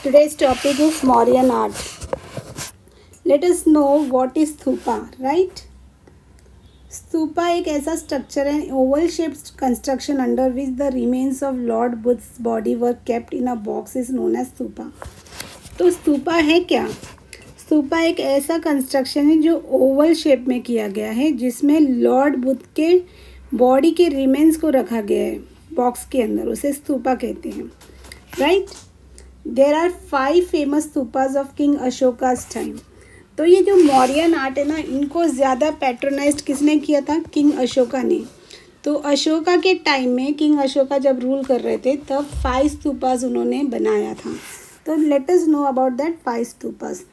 Today's topic is Mauryan art. Let us know what is stupa, right? Stupa एक ऐसा structure है, oval shaped construction under which the remains of Lord Buddha's body were kept in a box is known as stupa. तो स्तूपा है क्या? स्तूपा एक ऐसा construction है जो ओवल शेप में किया गया है, जिसमें लॉर्ड बुद्ध के बॉडी के रिमेन्स को रखा गया है बॉक्स के अंदर, उसे स्तूपा कहते हैं, right. There are 5 famous stupas of King Ashoka's time. तो ये जो मौर्यन आर्ट है ना, इनको ज़्यादा पैट्रोनाइज्ड किसने किया था? किंग अशोका ने। तो अशोका के टाइम में, किंग अशोका जब रूल कर रहे थे, तब 5 स्तूपास उन्होंने बनाया था। तो let us know about that 5 stupas.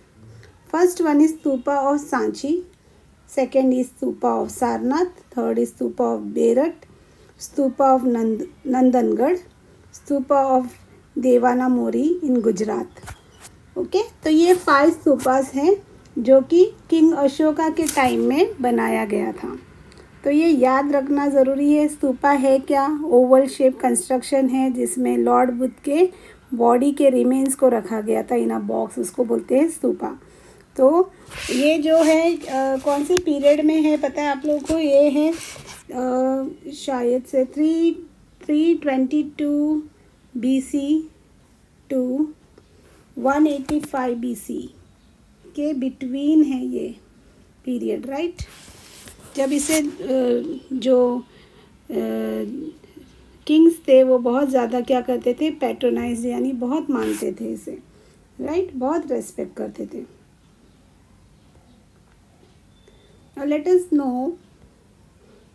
First one is stupa of Sanchi, second is stupa of Sarnath, third is stupa of Bharhut, stupa of Nandangarh, stupa of Devnimori in Gujarat. Okay, तो ये 5 स्तूपास हैं जो कि किंग अशोका के टाइम में बनाया गया था। तो ये याद रखना ज़रूरी है। स्तूपा है क्या? ओवल शेप कंस्ट्रक्शन है जिसमें लॉर्ड बुद्ध के बॉडी के रिमेन्स को रखा गया था इन अ बॉक्स, उसको बोलते हैं स्तूपा। तो ये जो है कौन से पीरियड में है पता है आप लोगों को? ये है शायद से 322 BC टू 185 BC के बिटवीन है ये पीरियड, राइट। जब इसे जो किंग्स थे वो बहुत ज़्यादा क्या करते थे? पैट्रोनाइज, यानी बहुत मानते थे इसे, राइट, बहुत रेस्पेक्ट करते थे। Now let us know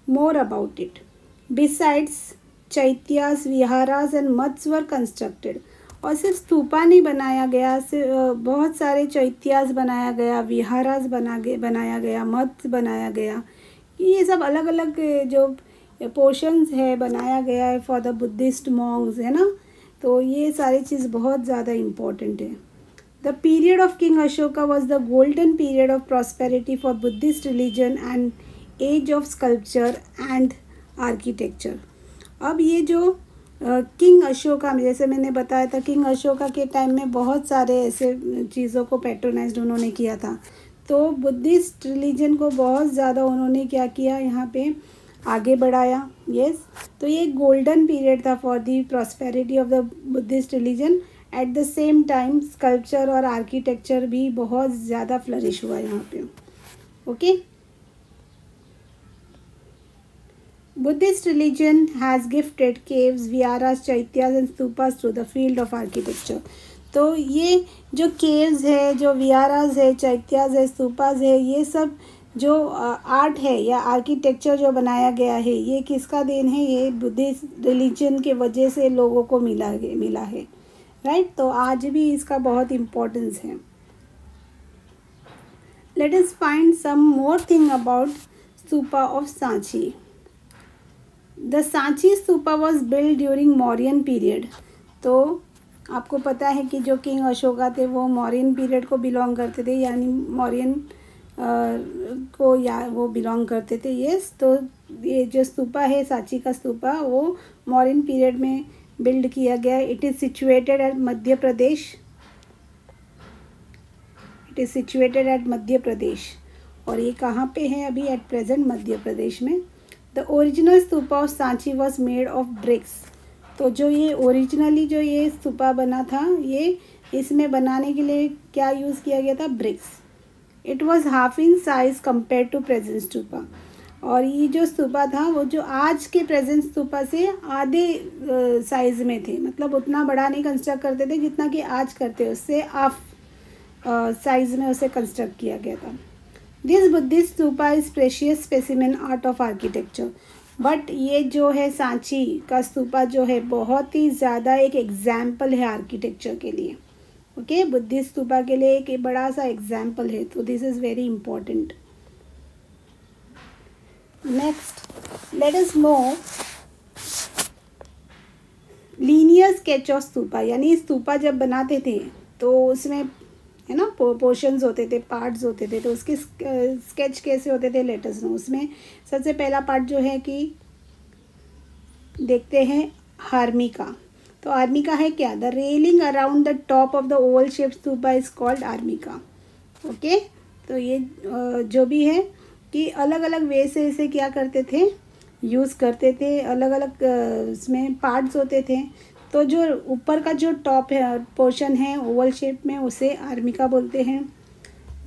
more about it. Besides, chaityas, viharas and maths were constructed. और सिर्फ स्तूपा नहीं बनाया गया, बहुत सारे चैत्यास बनाया गया, विहारास बनाया गया, मत्स बनाया गया। ये सब अलग अलग जो पोर्शंस है बनाया गया है फॉर द बुद्धिस्ट मॉन्क्स, है ना। तो ये सारी चीज़ बहुत ज़्यादा इम्पोर्टेंट है। The period of king Ashoka was the golden period of prosperity for Buddhist religion and age of sculpture and architecture. अब ये जो किंग अशोका में, जैसे मैंने बताया था, किंग अशोका के टाइम में बहुत सारे ऐसे चीज़ों को पैट्रोनाइज्ड उन्होंने किया था। तो बुद्धिस्ट रिलीजन को बहुत ज़्यादा उन्होंने क्या किया, यहाँ पे आगे बढ़ाया। यस, तो ये गोल्डन पीरियड था for the prosperity of the Buddhist religion. At the same time sculpture और आर्किटेक्चर भी बहुत ज़्यादा फ्लरिश हुआ यहाँ पे। Okay, Buddhist religion has gifted caves, viharas, chaityas and stupas to the field of architecture. तो ये जो caves है, जो viharas है, चैत्यास है, स्तूपास है, ये सब जो आर्ट है या आर्किटेक्चर जो बनाया गया है, ये किसका देन है? ये बुद्धिस्ट रिलीजन के वजह से लोगों को मिला है, राइट। तो आज भी इसका बहुत इम्पोर्टेंस है। Let us find some more thing about stupa of Sanchi. The Sanchi stupa was build during Mauryan period. तो आपको पता है कि जो किंग अशोका थे वो मौर्यन पीरियड को बिलोंग करते थे, यानी मौर्यन को या वो बिलोंग करते थे। यस, तो ये जो स्तूपा है, सांची का स्तूपा, वो मौर्यन पीरियड में बिल्ड किया गया। It is situated at Madhya Pradesh. It is situated at Madhya Pradesh. और ये कहाँ पे है अभी? एट प्रेजेंट मध्य प्रदेश में। The original stupa of Sanchi was made of BRICS. तो जो ये ओरिजिनली जो ये स्तूपा बना था, ये इसमें बनाने के लिए क्या यूज़ किया गया था? Bricks. It was half in size compare to present stupa. और ये जो स्तूपा था वो जो आज के प्रेजेंट स्तूपा से आधे साइज़ में थे, मतलब उतना बड़ा नहीं कंस्ट्रक्ट करते थे जितना कि आज करते, उससे हाफ साइज़ में उसे कंस्ट्रक्ट किया गया था। This Buddhist stupa is precious specimen art of architecture. But ये जो है सांची का स्तूपा जो है, बहुत ही ज़्यादा एक एग्जाम्पल है आर्किटेक्चर के लिए। ओके, बुद्धिस्ट स्तूपा के लिए एक बड़ा सा एग्जाम्पल है। तो this is very important. Next, late us no linear sketch of stupa. यानी स्तूपा जब बनाते थे तो उसमें, है ना, पोर्शंस होते थे, पार्ट्स होते थे, तो उसके स्केच कैसे होते थे? Late us no. उसमें सबसे पहला पार्ट जो है कि देखते हैं हार्मिका। तो आर्मिका है क्या? The railing around the top of the oval shape stupa is called harmika. Okay, तो ये जो भी है कि अलग अलग वे से इसे क्या करते थे, यूज़ करते थे, अलग अलग इसमें पार्ट्स होते थे। तो जो ऊपर का जो टॉप है पोर्शन है ओवल शेप में, उसे आर्मिका बोलते हैं।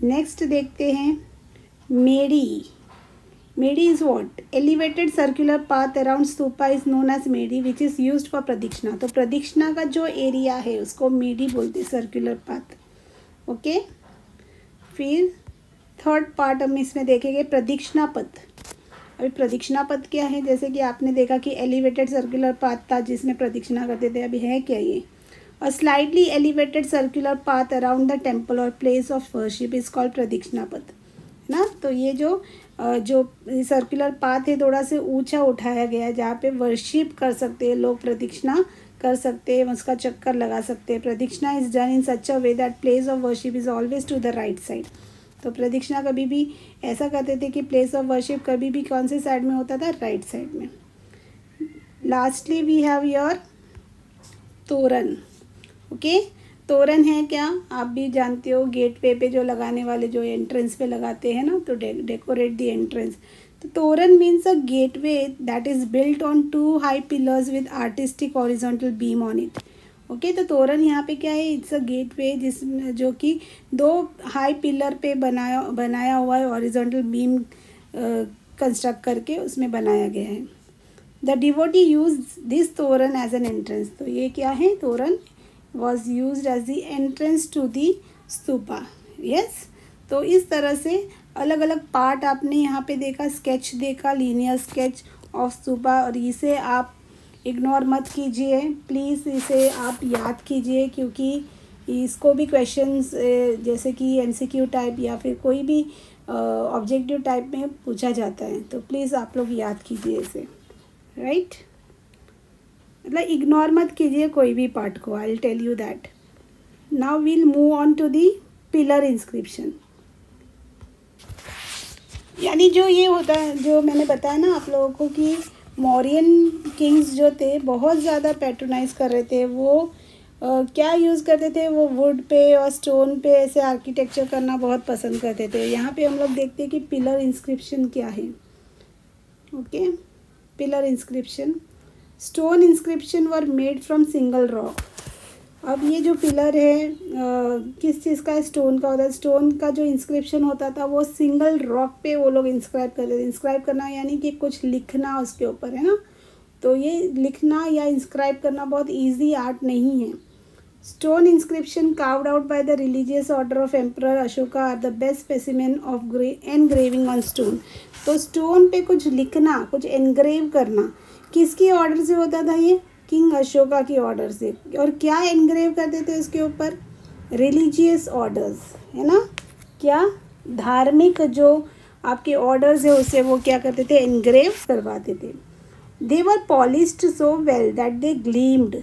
नेक्स्ट देखते हैं medhi. Medhi is what? Elevated circular path around stupa is known as medhi which is used for pradakshina. तो प्रदक्षिणा का जो एरिया है उसको मेडी बोलते हैं, सर्कुलर पाथ। ओके, फिर थर्ड पार्ट हम इसमें देखेंगे प्रदक्षिणा पथ। अभी प्रदक्षिणा पथ क्या है? जैसे कि आपने देखा कि एलिवेटेड सर्कुलर पाथ था जिसमें प्रदक्षिणा करते थे, अभी है क्या ये? A slightly elevated circular path around the temple और place of worship is called pradakshina path, है ना। तो ये जो सर्कुलर पाथ है थोड़ा से ऊंचा उठाया गया है, जहाँ पे वर्शिप कर सकते हैं लोग, प्रदक्षिणा कर सकते हैं, उसका चक्कर लगा सकते हैं। Pradakshina is done in such a way that place of worship is always to the right side. तो प्रदक्षिणा कभी भी ऐसा करते थे कि प्लेस ऑफ वर्शिप कभी भी कौन से साइड में होता था? राइट साइड में। लास्टली वी हैव योर तोरण। ओके, तोरण है क्या? आप भी जानते हो, गेटवे पे जो लगाने वाले, जो एंट्रेंस पे लगाते हैं ना, तो डेकोरेट द एंट्रेंस। तो तोरण means a gateway that is built on 2 high pillars with artistic horizontal beam on it. Okay, तो तोरण यहाँ पे क्या है? इट्स अ गेटवे जिसमें जो कि 2 हाई पिलर पे बनाया हुआ है, हॉरिजॉन्टल बीम कंस्ट्रक्ट करके उसमें बनाया गया है। द डिवोटी यूज दिस तोरण एज एन एंट्रेंस। तो ये क्या है? तोरण was used as the entrance to the stupa. Yes, तो इस तरह से अलग अलग पार्ट आपने यहाँ पे देखा, स्केच देखा, लीनियर स्केच ऑफ स्तूपा। और इसे आप इग्नोर मत कीजिए प्लीज़, इसे आप याद कीजिए, क्योंकि इसको भी क्वेश्चंस जैसे कि एमसीक्यू टाइप या फिर कोई भी ऑब्जेक्टिव टाइप में पूछा जाता है। तो प्लीज़ आप लोग याद कीजिए इसे, राइट। मतलब इग्नोर मत कीजिए कोई भी पार्ट को, I will tell you that. Now we'll move on to the pillar inscription. यानी जो ये होता है, जो मैंने बताया ना आप लोगों को कि मौर्यन किंग्स जो थे बहुत ज़्यादा पैट्रोनाइज कर रहे थे। वो क्या यूज़ करते थे? वो वुड पे और स्टोन पे ऐसे आर्किटेक्चर करना बहुत पसंद करते थे। यहाँ पे हम लोग देखते हैं कि पिलर इंस्क्रिप्शन क्या है। Okay, pillar inscription, stone inscription were made from single rock. अब ये जो पिलर है किस चीज़ का? स्टोन का होता है। स्टोन का जो इंस्क्रिप्शन होता था वो सिंगल रॉक पे वो लोग इंस्क्राइब करते थे। इंस्क्राइब करना यानी कि कुछ लिखना उसके ऊपर, है ना। तो ये लिखना या इंस्क्राइब करना बहुत ईजी आर्ट नहीं है। Stone inscription carved out by the religious order of Emperor Ashoka are the best specimen of engraving on stone। तो स्टोन पे कुछ लिखना, कुछ एनग्रेव करना किसकी ऑर्डर से होता था? ये किंग अशोका की ऑर्डर से। और क्या एनग्रेव करते थे उसके ऊपर? रिलीजियस ऑर्डर्स, है ना। क्या? धार्मिक जो आपके ऑर्डर्स है उसे वो क्या करते थे? एनग्रेव करवाते थे। They were polished so well that they gleamed.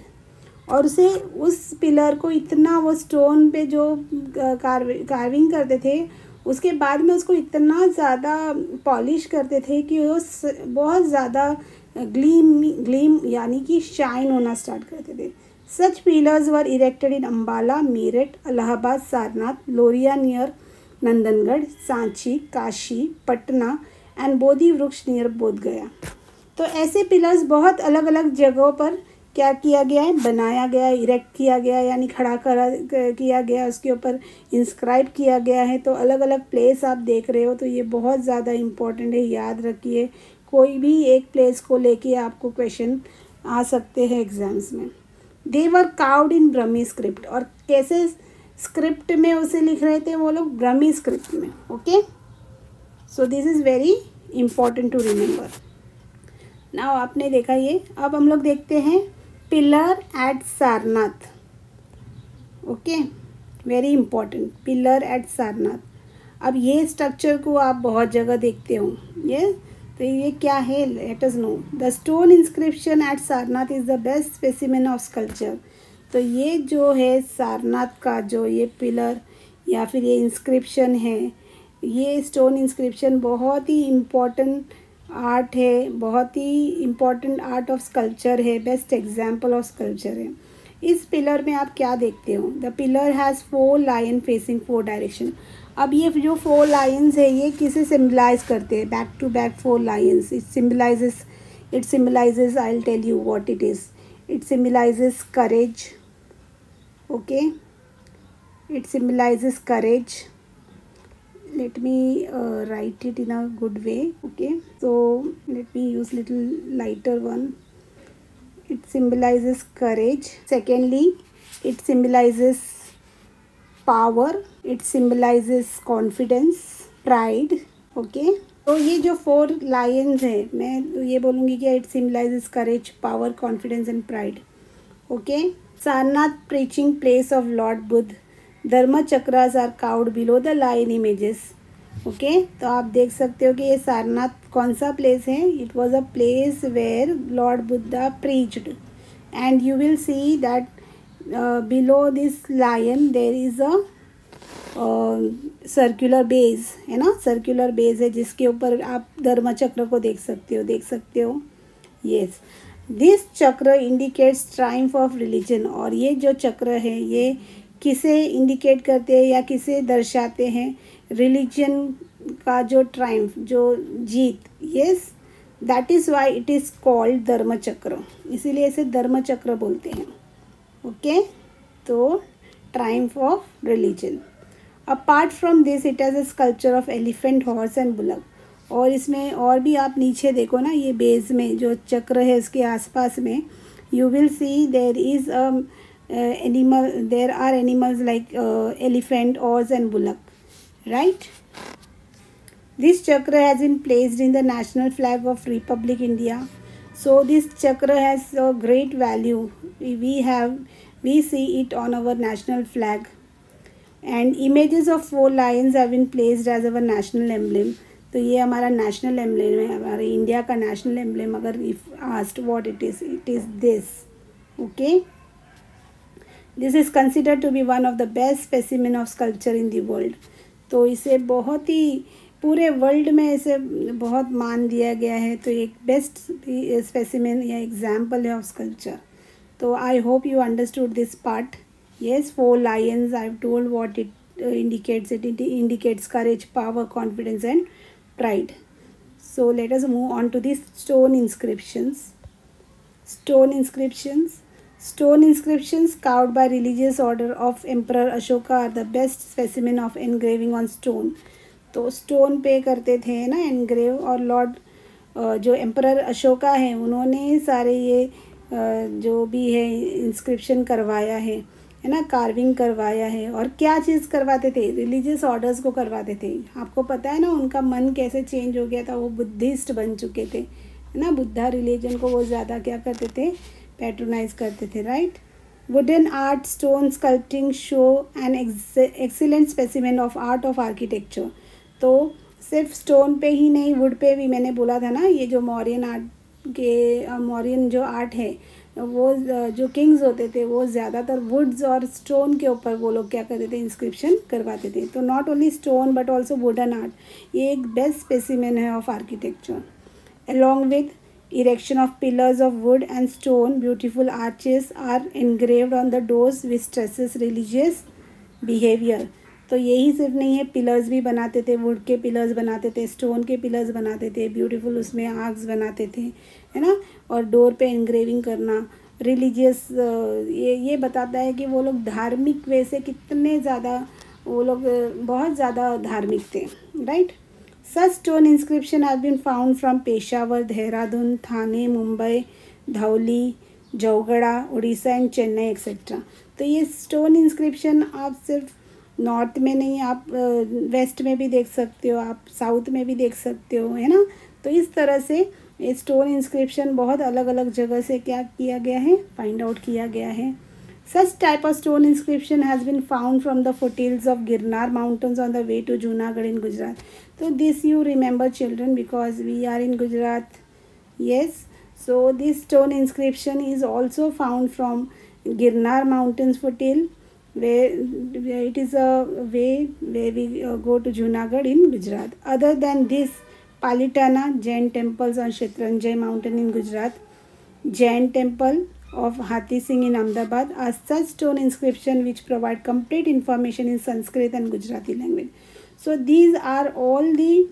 और उसे उस पिलर को इतना, वो स्टोन पे जो कार्विंग करते थे उसके बाद में उसको इतना ज़्यादा पॉलिश करते थे कि वो बहुत ज़्यादा ग्लीम यानी कि शाइन होना स्टार्ट करते थे। Such pillars were erected in Ambala, Meerut, Allahabad, Sarnath, Lauriya near Nandangarh, Sanchi, Kashi, Patna and Bodhi Vriksha near बोध गया। तो ऐसे पिलर्स बहुत अलग अलग जगहों पर क्या किया गया है? बनाया गया है, इरेक्ट किया गया है, यानी खड़ा किया गया, उसके ऊपर इंस्क्राइब किया गया है। तो अलग अलग प्लेस आप देख रहे हो, तो ये बहुत ज़्यादा इम्पोर्टेंट है, याद रखिए। कोई भी एक प्लेस को लेके आपको क्वेश्चन आ सकते हैं एग्जाम्स में। दे वर कार्व्ड इन ब्रह्मी स्क्रिप्ट। और कैसे स्क्रिप्ट में उसे लिख रहे थे वो लोग? ब्रह्मी स्क्रिप्ट में। Okay, so this is very important to remember. Now आपने देखा ये। अब हम लोग देखते हैं pillar at Sarnath. Okay, very important, pillar at Sarnath. अब ये स्ट्रक्चर को आप बहुत जगह देखते हो। ये तो ये क्या है? Let us know. The stone inscription at Sarnath is the best specimen of sculpture. तो ये जो है सारनाथ का जो ये पिलर या फिर ये इंस्क्रिप्शन है, ये स्टोन इंस्क्रिप्शन बहुत ही इम्पॉर्टेंट आर्ट है, बहुत ही इम्पॉर्टेंट आर्ट ऑफ स्कल्पचर है, बेस्ट एग्जाम्पल ऑफ स्कल्पचर है। इस पिलर में आप क्या देखते हो? The pillar has 4 lion facing 4 direction. अब ये जो 4 लायंस है ये किसे सिम्बलाइज करते हैं? Back to back 4 lions. It symbolises I will tell you what it is. It symbolises courage, okay, it symbolises courage. Let me write it in a good way, okay? So let me use little lighter one. It symbolizes courage. Secondly, it symbolizes power. It symbolizes confidence, pride, okay? तो ये जो 4 Lions है, मैं ये बोलूँगी कि it symbolises courage, power, confidence and pride, okay? Sarnath preaching place of Lord Buddha. Dharma chakras are carved below the line images, okay? तो आप देख सकते हो कि ये सारनाथ कौन सा प्लेस है? It was a place where lord Buddha preached and you will see that below this lion there is a circular base, है ना? सर्कुलर बेस है जिसके ऊपर आप धर्म चक्र को देख सकते हो. यस, दिस चक्र इंडिकेट्स ट्राइम्फ ऑफ रिलीजन. और ये जो चक्र है ये किसे इंडिकेट करते हैं या किसे दर्शाते हैं? रिलीजन का जो ट्राइम्फ, जो जीत. Yes, that is why it is called dharma chakra. इसीलिए इसे धर्म चक्र बोलते हैं, ओके? तो triumph of religion. Apart from this it has a sculpture of elephant, horse and bullock. और इसमें और भी आप नीचे देखो ना, ये बेस में जो चक्र है इसके आसपास में you will C there is a animal, there are animals like elephant, horse and bullock, right? This chakra has been placed in the national flag of Republic India. So this chakra has a great value. We see it on our national flag. And images of 4 lions have been placed as our national emblem. तो ये हमारा national emblem है, हमारे India का national emblem. अगर if asked what it is this, okay? This is considered to be one of the best specimen of sculpture in the world. तो इसे बहुत ही पूरे वर्ल्ड में इसे बहुत मान दिया गया है. तो एक बेस्ट स्पेसिमेन या एग्जाम्पल है ऑफ स्कल्पचर. तो I hope you understood this part. Yes, 4 lions, I have told what it indicates. It indicates courage, power, confidence and pride. So let us move on to this stone inscriptions. Stone inscriptions carved by religious order of Emperor Ashoka are the best specimen of engraving on stone. तो stone पे करते थे ना engrave. और Lord जो emperor Ashoka है उन्होंने सारे ये जो भी है इंस्क्रिप्शन करवाया है ना, कार्विंग करवाया है. और क्या चीज़ करवाते थे? रिलीजियस ऑर्डर्स को करवाते थे. आपको पता है ना उनका मन कैसे चेंज हो गया था, वो बुद्धिस्ट बन चुके थे, है ना? बुद्धा रिलीजन को वो ज़्यादा क्या करते थे? पैट्रोनाइज करते थे, right? Wooden art, stone sculpting show an excellent specimen of art of architecture. तो सिर्फ स्टोन पे ही नहीं, वुड पे भी. मैंने बोला था ना ये जो मौर्यन जो आर्ट है वो जो किंग्स होते थे वो ज़्यादातर वुड्स और स्टोन के ऊपर वो लोग क्या करते थे? इंस्क्रिप्शन करवाते थे. तो not only stone but also wooden art, ये एक बेस्ट स्पेसिमेन है of architecture. Along with erection of pillars of wood and stone, beautiful arches are engraved on the doors which stresses religious behavior. तो यही सिर्फ नहीं है, pillars भी बनाते थे, वुड के पिलर्स बनाते थे, स्टोन के पिलर्स बनाते थे, ब्यूटीफुल उसमें आर्क्स बनाते थे, है ना? और डोर पे इंग्रेविंग करना रिलीजियस, ये बताता है कि वो लोग धार्मिक वे से कितने ज़्यादा, वो लोग बहुत ज़्यादा धार्मिक थे, right? Such stone inscription have been found from Peshawar, Dehradun, Thane, Mumbai, Dhauli, Jaugada, Odisha and Chennai etc. तो ये स्टोन इंस्क्रिप्शन आप सिर्फ नॉर्थ में नहीं, आप वेस्ट में भी देख सकते हो, आप साउथ में भी देख सकते हो, है ना? तो इस तरह से ये स्टोन इंस्क्रिप्शन बहुत अलग अलग जगह से क्या किया गया है? फाइंड आउट किया गया है. Such type of stone inscription has been found from the foothills of Girnar mountains on the way to Junagadh in Gujarat. So this you remember children because we are in Gujarat. Yes. So this stone inscription is also found from Girnar mountains foothill where it is a way where we go to Junagadh in Gujarat. Other than this, Palitana Jain temples on Shetranjay mountain in Gujarat, Jain temple of Hathi Singh in Ahmedabad are such stone inscription which provide complete information in Sanskrit and Gujarati language. So these are all the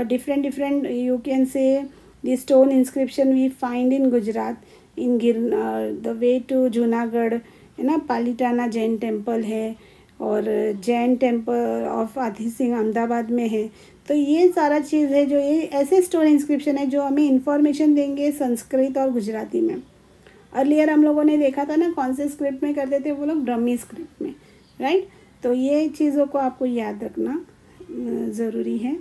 different you can say the stone inscription we find in Gujarat, in the way to Junagadh है ना, Palitana Jain temple है और Jain temple of हाथी सिंह अहमदाबाद में है. तो ये सारा चीज़ है जो ये ऐसे स्टोन इंस्क्रिप्शन है जो हमें इंफॉर्मेशन देंगे संस्कृत और गुजराती में. अर्लियर हम लोगों ने देखा था ना कौन से स्क्रिप्ट में करते थे वो लोग, ब्रह्मी स्क्रिप्ट में, राइट. तो ये चीज़ों को आपको याद रखना ज़रूरी है.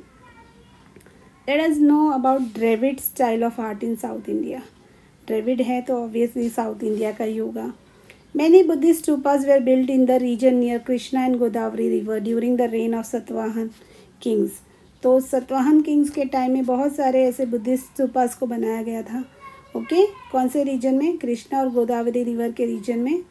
Let us know about Dravida style of art in South India. Dravida है तो ऑब्वियसली साउथ इंडिया का ही होगा. Many Buddhist stupas were built in the region near Krishna and Godavari river during the reign of Satavahan kings. तो Satavahana Kings के time में बहुत सारे ऐसे बुद्धिस्ट स्तूपास को बनाया गया था. ओके, कौन से रीजन में? कृष्णा और गोदावरी रिवर के रीजन में.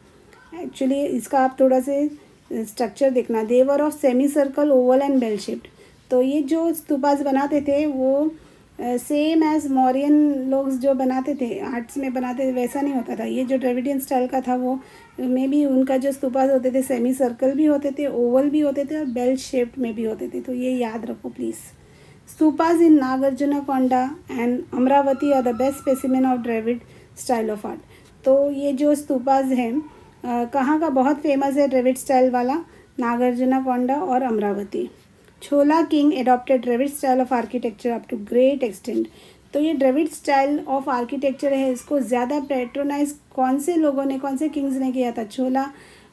एक्चुअली इसका आप थोड़ा से स्ट्रक्चर देखना. They were of semi circle, oval and bell shaped. तो ये जो स्तूपास बनाते थे वो सेम एज मौर्यन लोग जो बनाते थे आर्ट्स में बनाते थे वैसा नहीं होता था. ये जो द्रविडियन स्टाइल का था वो मे बी उनका जो स्तूपास होते थे सेमी सर्कल भी होते थे, ओवल भी होते थे और बेल शेप्ड में भी होते थे. तो ये याद रखो please. Stupas in Nagarjunakonda and Amaravati are the best specimen of Dravida style of art. तो ये जो स्तूपास हैं कहाँ का बहुत फेमस है द्रविड स्टाइल वाला? नागार्जुनकोंडा और Amaravati. Chola king adopted Dravida style of architecture up to great extent. तो ये द्रविड़ स्टाइल ऑफ आर्किटेक्चर है, इसको ज़्यादा पैट्रोनाइज कौन से लोगों ने, कौन से किंग्स ने किया था? छोला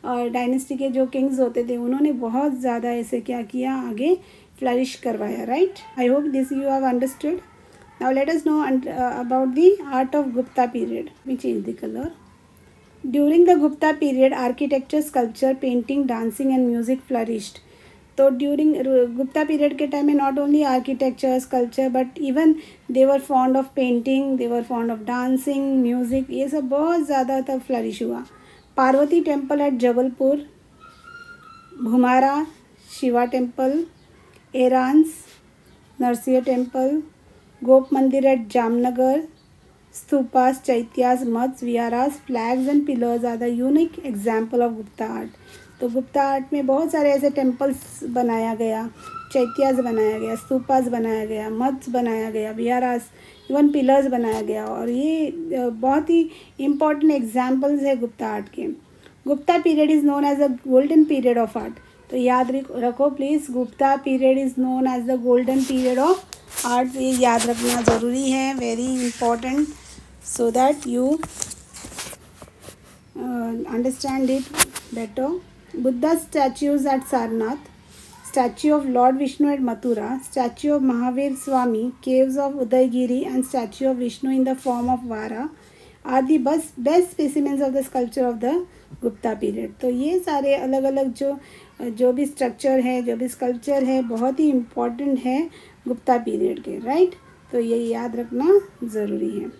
और डायनेस्टी के जो किंग्स होते थे उन्होंने बहुत ज़्यादा ऐसे क्या किया, आगे फ्लरिश करवाया. Right. I hope this you have understood. Now let us know about the art of Gupta period. We change the colour. During the Gupta period architecture, sculpture, painting, dancing and music flourished. तो during Gupta period के time में not only architecture, sculpture but even they were fond of painting, they were fond of dancing, music, ये सब बहुत ज़्यादा तब flourish हुआ. Parvati temple eight Jabalpur, Bhumara Shiva temple, Eran's Narasimha temple, Gop mandir at Jamnagar, stupas, chaityas, maths, viharas, flags and pillars are the unique example of Gupta art. तो Gupta art में बहुत सारे ऐसे टेम्पल्स बनाया गया, चैत्यास बनाया गया, स्तूपास बनाया गया, मठ्स बनाया गया, विहारास, इवन पिलर्स बनाया गया. और ये बहुत ही इम्पॉर्टेंट एग्जाम्पल्स है गुप्ता आर्ट के. Gupta period is known as the golden period of art. तो याद रखो please, Gupta period is known as the golden period of art. ये याद रखना ज़रूरी है, very important, so that you understand it better. Buddha statues at Sarnath, statue of Lord Vishnu at Mathura, statue of Mahavir Swami, caves of Udaygiri and statue of Vishnu in the form of Vara are the best specimens of the sculpture of the Gupta period. तो ये सारे अलग अलग जो भी structure है, जो भी स्कल्पचर है, बहुत ही इम्पॉर्टेंट है गुप्ता पीरियड के. राइट. तो ये याद रखना ज़रूरी है.